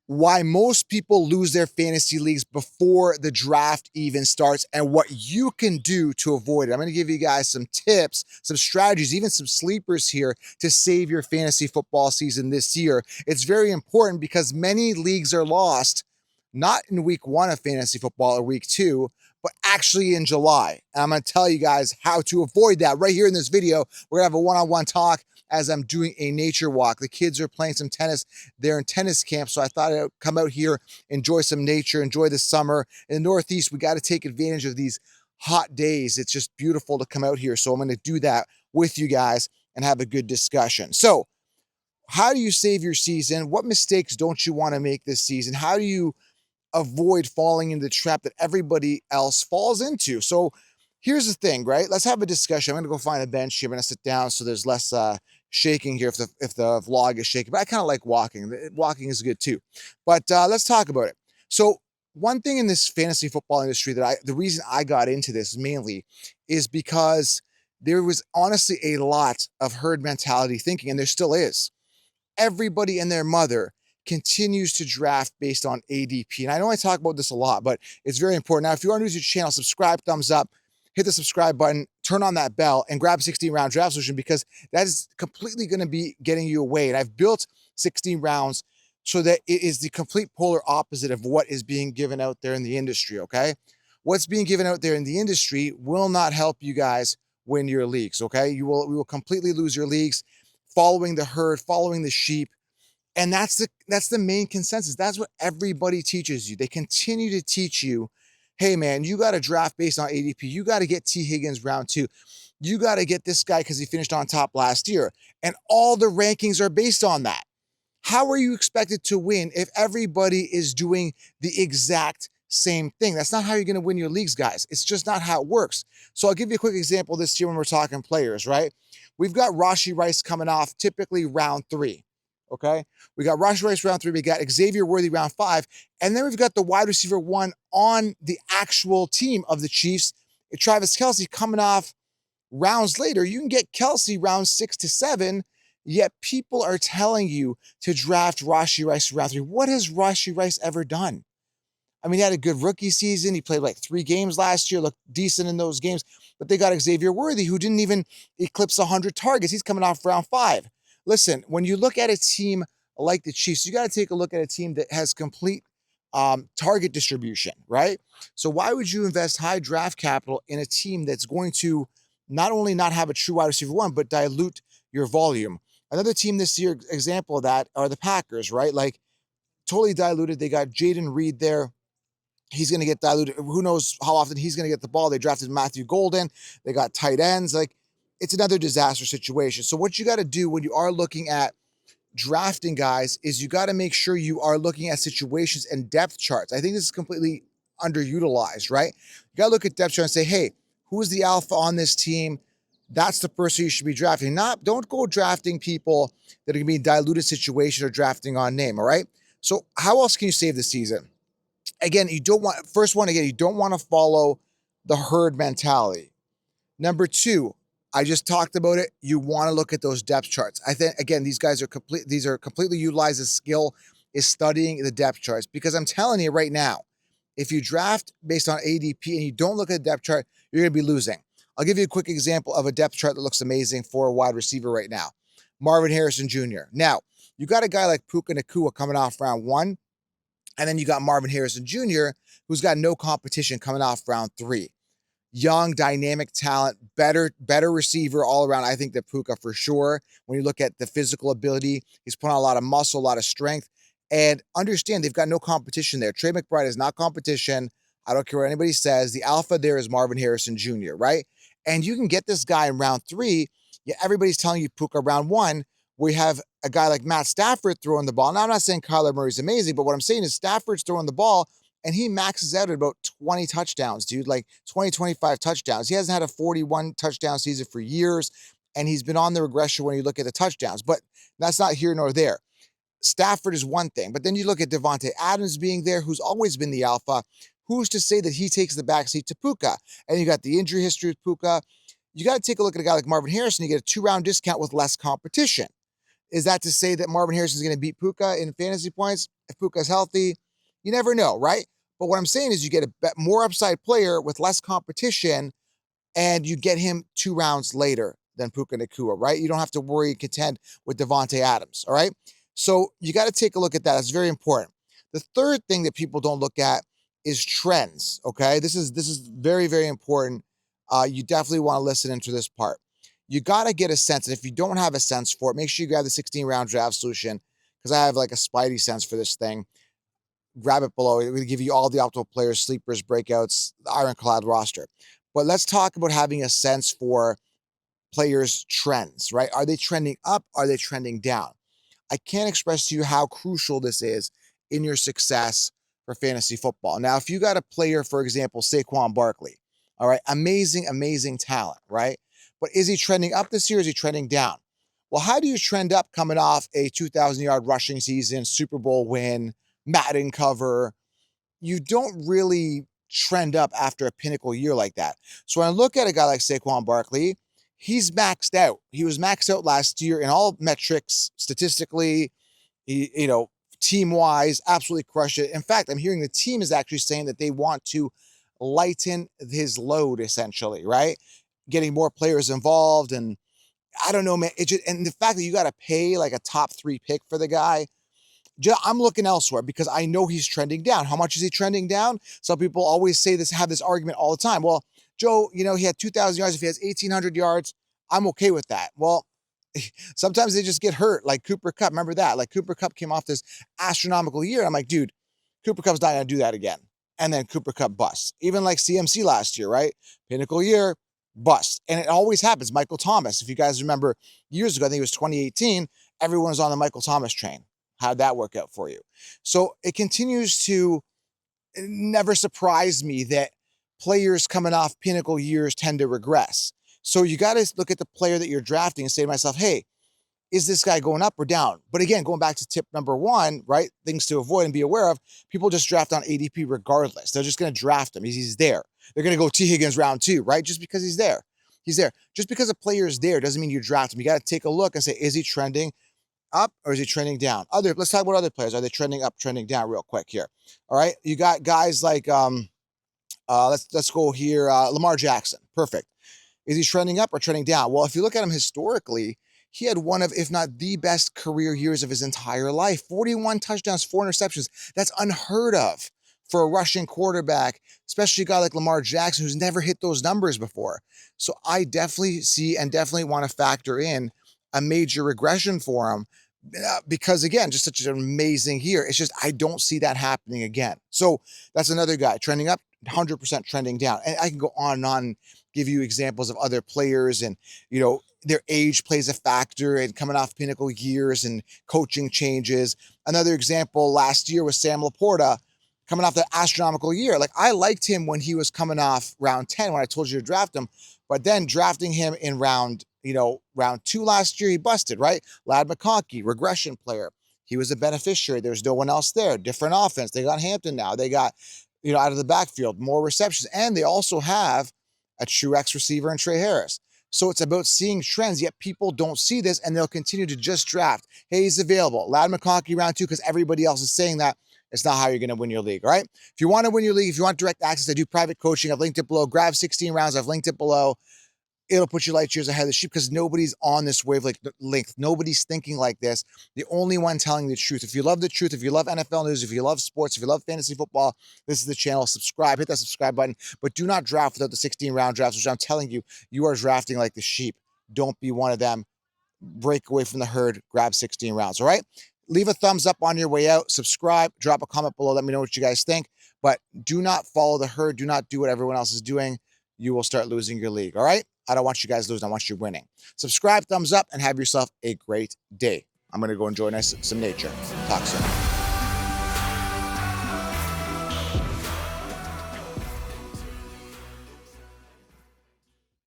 why most people lose their fantasy leagues before the draft even starts, and what you can do to avoid it. I'm going to give you guys some tips, some strategies, even some sleepers here to save your fantasy football season this year. It's very important because many leagues are lost, not in week 1 of fantasy football or week 2, but actually in July. And I'm going to tell you guys how to avoid that right here in this video. We're going to have a one-on-one talk as I'm doing a nature walk. The kids are playing some tennis. They're in tennis camp, so I thought I'd come out here, enjoy some nature, enjoy the summer. In the Northeast, we got to take advantage of these hot days. It's just beautiful to come out here, so I'm going to do that with you guys and have a good discussion. So how do you save your season? What mistakes don't you want to make this season? How do you avoid falling into the trap that everybody else falls into? So here's the thing, right? Let's have a discussion. I'm going to go find a bench here. I'm going to sit down so there's less shaking here if the vlog is shaking. But I kind of like walking. Walking is good too. But let's talk about it. So one thing in this fantasy football industry that the reason I got into this mainly is because there was honestly a lot of herd mentality thinking, and there still is. Everybody and their mother continues to draft based on ADP. And I know I talk about this a lot, but it's very important. Now, if you are new to the channel, subscribe, thumbs up, hit the subscribe button, turn on that bell, and grab 16-round draft solution, because that is completely going to be getting you away. And I've built 16 rounds so that it is the complete polar opposite of what is being given out there in the industry, okay? What's being given out there in the industry will not help you guys win your leagues, okay? We will completely lose your leagues following the herd, following the sheep. And that's the main consensus. That's what everybody teaches you. They continue to teach you, hey man, you got to draft based on ADP. You got to get T. Higgins round 2. You got to get this guy because he finished on top last year. And all the rankings are based on that. How are you expected to win if everybody is doing the exact same thing? That's not how you're going to win your leagues, guys. It's just not how it works. So I'll give you a quick example this year when we're talking players, right? We've got Rashee Rice coming off typically round 3. Okay, we got Rashee Rice round 3, we got Xavier Worthy round 5, and then we've got the wide receiver 1 on the actual team of the Chiefs, Travis Kelce, coming off rounds later. You can get Kelce round 6 to 7, yet people are telling you to draft Rashee Rice round 3. What has Rashee Rice ever done? I mean, he had a good rookie season. He played like 3 games last year, looked decent in those games, but they got Xavier Worthy, who didn't even eclipse 100 targets. He's coming off round 5. Listen, when you look at a team like the Chiefs, you got to take a look at a team that has complete target distribution, right? So why would you invest high draft capital in a team that's going to not only not have a true wide receiver 1, but dilute your volume? Another team this year, example of that, are the Packers, right? Like, totally diluted. They got Jaden Reed there. He's going to get diluted. Who knows how often he's going to get the ball. They drafted Matthew Golden. They got tight ends. Like, it's another disaster situation. So what you got to do when you are looking at drafting guys is you got to make sure you are looking at situations and depth charts. I think this is completely underutilized, right? You got to look at depth chart and say, hey, who's the alpha on this team? That's the person you should be drafting. Don't go drafting people that are going to be in diluted situation or drafting on name, all right? So how else can you save the season? Again, you don't want, first one, again, you don't want to follow the herd mentality. Number 2, I just talked about it. You want to look at those depth charts. I think, again, these are completely utilized. The skill is studying the depth charts, because I'm telling you right now, if you draft based on ADP and you don't look at the depth chart, you're going to be losing. I'll give you a quick example of a depth chart that looks amazing for a wide receiver right now. Marvin Harrison Jr. Now, you got a guy like Puka Nacua coming off round 1, and then you got Marvin Harrison Jr., who's got no competition coming off round 3. Young, dynamic talent, better receiver all around. I think that Puka for sure. When you look at the physical ability, he's putting on a lot of muscle, a lot of strength. And understand, they've got no competition there. Trey McBride is not competition. I don't care what anybody says. The alpha there is Marvin Harrison Jr., right? And you can get this guy in round 3. Yeah, everybody's telling you Puka round 1. We have a guy like Matt Stafford throwing the ball. Now, I'm not saying Kyler Murray's amazing, but what I'm saying is Stafford's throwing the ball, and he maxes out at about 20 touchdowns, dude, like 20, 25 touchdowns. He hasn't had a 41 touchdown season for years, and he's been on the regression when you look at the touchdowns, but that's not here nor there. Stafford is one thing, but then you look at Devontae Adams being there, who's always been the alpha. Who's to say that he takes the backseat to Puka? And you got the injury history with Puka. You got to take a look at a guy like Marvin Harrison. You get a 2-round discount with less competition. Is that to say that Marvin Harrison is going to beat Puka in fantasy points? If Puka's healthy, you never know, right? But what I'm saying is you get a more upside player with less competition, and you get him 2 rounds later than Puka Nacua, right? You don't have to worry and contend with Devontae Adams, all right? So you got to take a look at that. That's very important. The third thing that people don't look at is trends, okay? This is very, very important. You definitely want to listen into this part. You got to get a sense, and if you don't have a sense for it, make sure you grab the 16-round draft solution, because I have like a spidey sense for this thing. Grab it below. We're going to give you all the optimal players, sleepers, breakouts, the ironclad roster. But let's talk about having a sense for players' trends, right? Are they trending up? Are they trending down? I can't express to you how crucial this is in your success for fantasy football. Now, if you got a player, for example, Saquon Barkley, all right, amazing, amazing talent, right? But is he trending up this year? Is he trending down? Well, how do you trend up coming off a 2,000-yard rushing season, Super Bowl win, Madden cover? You don't really trend up after a pinnacle year like that. So when I look at a guy like Saquon Barkley, he's maxed out. He was maxed out last year in all metrics, statistically, team-wise, absolutely crushed it. In fact, I'm hearing the team is actually saying that they want to lighten his load, essentially, right? Getting more players involved, and I don't know, man. And the fact that you got to pay like a top 3 pick for the guy, I'm looking elsewhere because I know he's trending down. How much is he trending down? Some people always say this, have this argument all the time. Well, Joe, he had 2,000 yards. If he has 1,800 yards, I'm okay with that. Well, sometimes they just get hurt, like Cooper Kupp. Remember that? Like Cooper Kupp came off this astronomical year. I'm like, dude, Cooper Kupp's not going to do that again. And then Cooper Kupp busts. Even like CMC last year, right? Pinnacle year, bust. And it always happens. Michael Thomas, if you guys remember years ago, I think it was 2018, everyone was on the Michael Thomas train. How'd that work out for you? So it continues to never surprise me that players coming off pinnacle years tend to regress. So you got to look at the player that you're drafting and say to myself, hey, is this guy going up or down? But again, going back to tip number 1, right? Things to avoid and be aware of. People just draft on ADP regardless. They're just going to draft him. He's there. They're going to go T. Higgins round 2, right? Just because he's there. He's there. Just because a player is there doesn't mean you draft him. You got to take a look and say, is he trending up or is he trending down? Let's talk about other players. Are they trending up, trending down real quick here? All right. You got guys like, let's go here. Lamar Jackson. Perfect. Is he trending up or trending down? Well, if you look at him historically, he had one of, if not the best career years of his entire life. 41 touchdowns, 4 interceptions. That's unheard of for a rushing quarterback, especially a guy like Lamar Jackson, who's never hit those numbers before. So I definitely see and definitely want to factor in a major regression for him because, again, just such an amazing year. It's just I don't see that happening again. So that's another guy trending up, 100% trending down. And I can go on, give you examples of other players, and their age plays a factor, and coming off pinnacle years and coaching changes. Another example last year was Sam Laporta coming off that astronomical year. Like, I liked him when he was coming off round 10 when I told you to draft him, but then drafting him in round 2 last year, he busted, right? Ladd McConkey, regression player. He was a beneficiary. There's no one else there. Different offense. They got Hampton now. They got, out of the backfield, more receptions. And they also have a true X receiver in Trey Harris. So it's about seeing trends, yet people don't see this, and they'll continue to just draft. Hey, he's available. Ladd McConkey round 2 because everybody else is saying that. It's not how you're going to win your league, all right? If you want to win your league, if you want direct access, I do private coaching. I've linked it below. Grab 16 rounds. I've linked it below. It'll put you light years ahead of the sheep because nobody's on this wavelength. Nobody's thinking like this. The only one telling the truth. If you love the truth, if you love NFL news, if you love sports, if you love fantasy football, this is the channel. Subscribe. Hit that subscribe button. But do not draft without the 16-round drafts, which I'm telling you, you are drafting like the sheep. Don't be one of them. Break away from the herd. Grab 16 rounds, all right? Leave a thumbs up on your way out. Subscribe. Drop a comment below. Let me know what you guys think. But do not follow the herd. Do not do what everyone else is doing. You will start losing your league, all right? I don't want you guys losing. I want you winning. Subscribe, thumbs up, and have yourself a great day. I'm going to go enjoy some nature. Talk soon.